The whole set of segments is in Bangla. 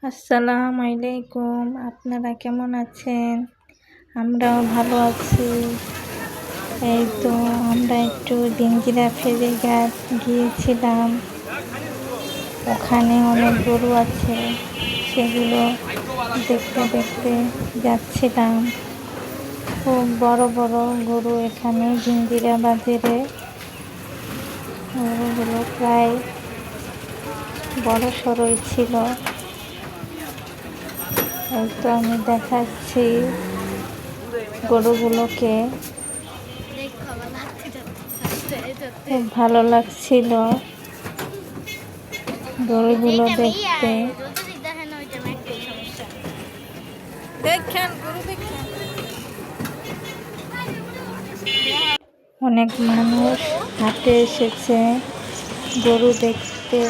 আসসালামু আলাইকুম। আপনারা কেমন আছেন? আমরাও ভালো আছি। এই তো আমরা একটু জিঞ্জিরা ফেরিঘাট গিয়েছিলাম। ওখানে অনেক গরু আছে, সেগুলো দেখতে দেখতে যাচ্ছিলাম। খুব বড় বড় গরু এখানে জিঞ্জিরা বাজারে। গরুগুলো প্রায় বড় সড়ই ছিল। এই তো আমি দেখাচ্ছি গরুগুলোকে। খুব ভালো লাগছিল গরুগুলো দেখতে। অনেক মানুষ হাটে এসেছে গরু দেখতে।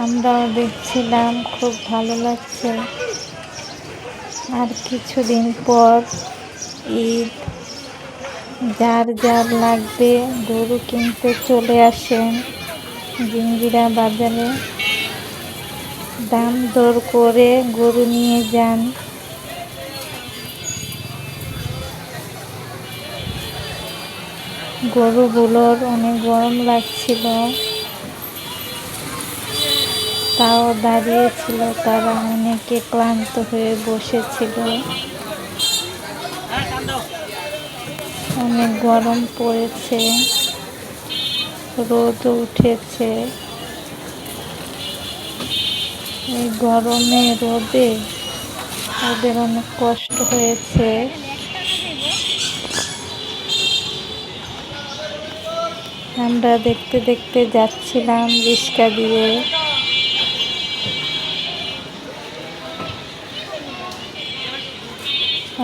আমরাও দেখছিলাম, খুব ভালো লাগছে। আর কিছুদিন পর ঈদ, যার যার লাগবে গরু কিনতে চলে আসেন জিঞ্জিরা বাজারে। দাম দর করে গরু নিয়ে যান। গরুগুলোর অনেক গরম লাগছিল, তাও দাঁড়িয়েছিল। তারা অনেকে ক্লান্ত হয়ে বসেছিল। অনেক গরম পড়েছে, রোদ উঠেছে। এই গরমে রোদে ওদের অনেক কষ্ট হয়েছে। আমরা দেখতে দেখতে যাচ্ছিলাম রিক্সা দিয়ে।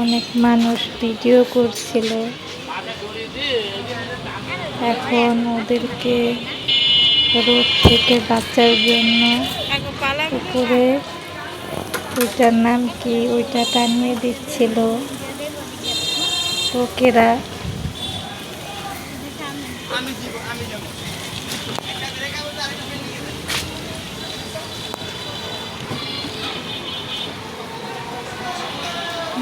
অনেক মানুষ ভিডিও করছিল। এখন ওদেরকে রোদ থেকে বাঁচার জন্য উপরে, ওইটার নাম কি, ওইটা টানিয়ে দিচ্ছিল লোকেরা।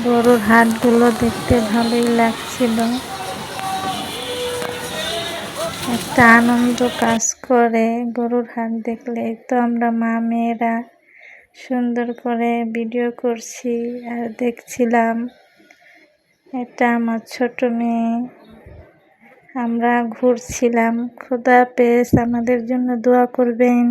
গরুর হাটগুলো দেখতে ভালোই লাগছিল। একটা আনন্দ কাজ করে গরুর হাট দেখলে। তো আমরা মা মেয়েরা সুন্দর করে ভিডিও করছি আর দেখছিলাম। এটা আমার ছোট মেয়ে। আমরা ঘুরছিলাম। খোদা হাফেজ। আমাদের জন্য দোয়া করবেন।